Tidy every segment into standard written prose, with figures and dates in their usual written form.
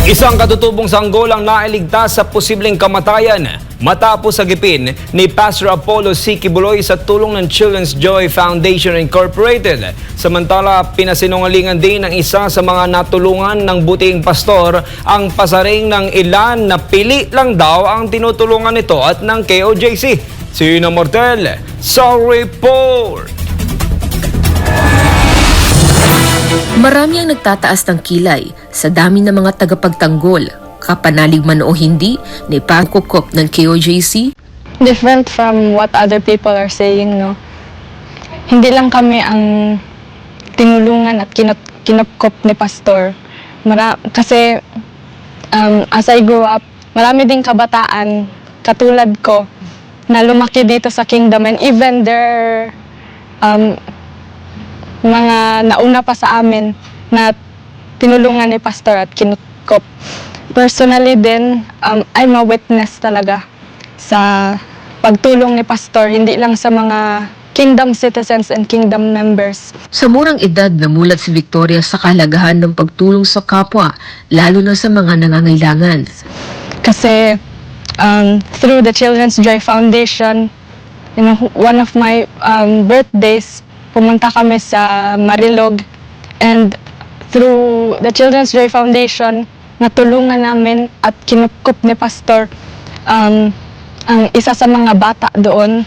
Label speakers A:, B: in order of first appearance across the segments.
A: Isang katutubong sanggol ang nailigtas sa posibleng kamatayan matapos sagipin ni Pastor Apollo C. Kibuloy sa tulong ng Children's Joy Foundation Incorporated. Samantala, pinasinungalingan din ng isa sa mga natulungan ng butiing pastor ang pasaring ng ilan na pili lang daw ang tinutulungan nito at ng KOJC. Sina Mortel sa report.
B: Marami ang nagtataas ng kilay sa dami ng mga tagapagtanggol, kapanalig man o hindi, ni pagkukop ng KOJC.
C: Different from what other people are saying, no? Hindi lang kami ang tinulungan at kinupkop ni Pastor. Kasi as I grew up, marami ding kabataan katulad ko na lumaki dito sa Kingdom, and even their mga nauna pa sa amin na tinulungan ni Pastor at kinukop. Personally din, I'm a witness talaga sa pagtulong ni Pastor, hindi lang sa mga Kingdom citizens and Kingdom members.
B: Sa murang edad, namulat si Victoria sa kahalagahan ng pagtulong sa kapwa, lalo na sa mga nangangailangan.
C: Kasi through the Children's Joy Foundation, one of my birthdays, pumunta kami sa Marilog, and through the Children's Joy Foundation, natulungan namin at kinupkup ni Pastor ang isa sa mga bata doon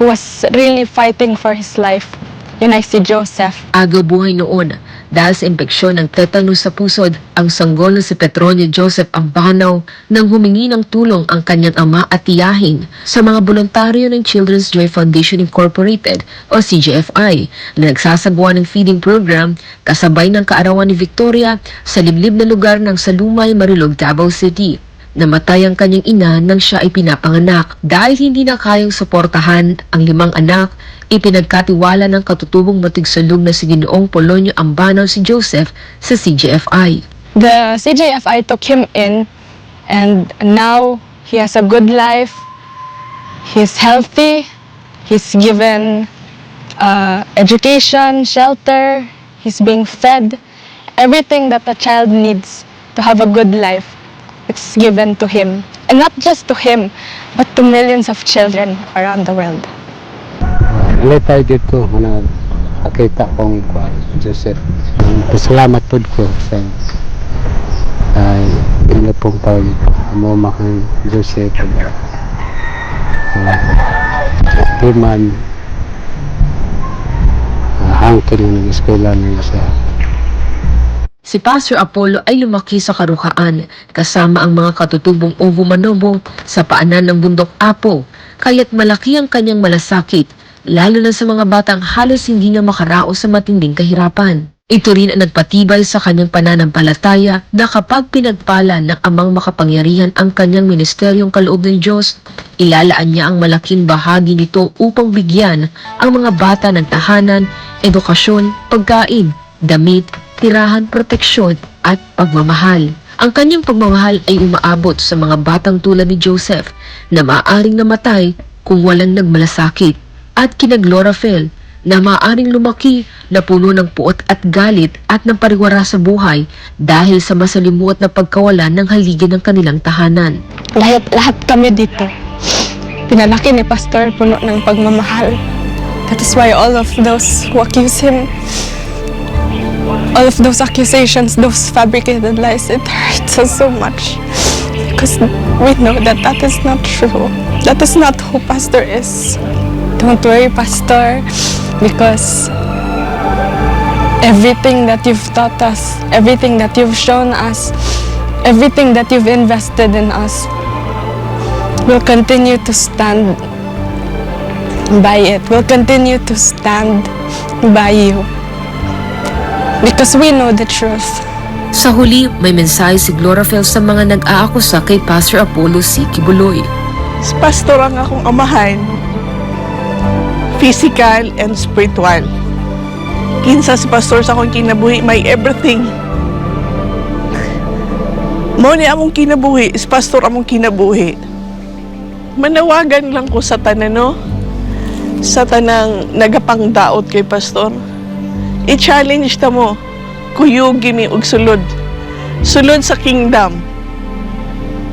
C: who was really fighting for his life. Yun ay si Joseph.
B: Agaw buhay noon dahil sa impeksyon ng tetanus sa pusod, ang sanggol na si Petronio Joseph ang banaw nang humingi ng tulong ang kanyang ama at tiyahin sa mga voluntaryo ng Children's Joy Foundation Incorporated o CJFI na nagsasagawa ng feeding program kasabay ng kaarawan ni Victoria sa liblib na lugar ng Salumay, Marilog, Davao City. Namatay ang kanyang ina nang siya ay pinapanganak. Dahil hindi na kayang suportahan ang 5 anak, ipinagkatiwala ng katutubong matigsulog na si Ginoong Polonio Ambanaw si Joseph sa CJFI.
C: The CJFI took him in, and now he has a good life. He's healthy. He's given education, shelter. He's being fed. Everything that a child needs to have a good life, it's given to him. And not just to him, but to millions of children around the world.
D: Ulit tayo dito, nakita kong Joseph. Pasalamat po ko sa inyo pong pag-amumakan Joseph. Timan, hangkin ng eskwela niya siya.
B: Si Pastor Apollo ay lumaki sa Karukaan kasama ang mga katutubong Ovo Manobo sa paanan ng bundok Apo, kaya't malaki ang kanyang malasakit, lalo na sa mga batang halos hindi na makaraos sa matinding kahirapan. Ito rin ang nagpatibay sa kanyang pananampalataya na kapag pinagpala ng amang makapangyarihan ang kanyang ministeryong kaloob ng Diyos, ilalaan niya ang malaking bahagi nito upang bigyan ang mga bata ng tahanan, edukasyon, pagkain, damit, tirahan, proteksyon at pagmamahal. Ang kanyang pagmamahal ay umaabot sa mga batang tulad ni Joseph na maaaring namatay kung walang nagmalasakit, at kina Gloria Fel na maaaring lumaki na puno ng puot at galit at ng pariwara sa buhay dahil sa masalimuot na pagkawalan ng haligi ng kanilang tahanan.
C: Lahat kami dito, pinalaki ni Pastor, puno ng pagmamahal. That is why all of those who accuse him, all of those accusations, those fabricated lies, it hurts us so much. Because we know that that is not true. That is not who Pastor is. Don't worry, Pastor, because everything that you've taught us, everything that you've shown us, everything that you've invested in us, will continue to stand by it. We'll continue to stand by you. Because we know the truth.
B: Sa huli, may mensahe si Gloria Fel sa mga nag-aakusa kay Pastor Apollo C. Kibuloy.
E: Si Pastor ang akong amahan, physical and spiritual. Kinsa si Pastor sa akong kinabuhi, may everything. Mo ni among kinabuhi, si Pastor among kinabuhi. Manawagan lang ko sa tanan, no? Sa tanang nagapangdaot kay Pastor. I-challenge ta mo, kuyugi mi og sulod. sulod sa kingdom,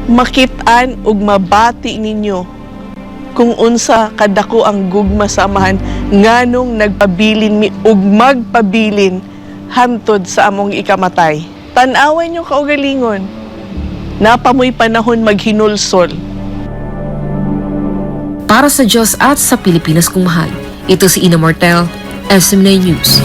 E: makit-an ug mabati ninyo kung unsa kadako ang gugma sa amahan nganong nagpabilin mi ug magpabilin hantod sa among ikamatay. Tan-awan nyo kaugalingon, napamoy panahon maghinulsol.
B: Para sa Diyos at sa Pilipinas kung mahal, ito si Ina Martel, SMNA News.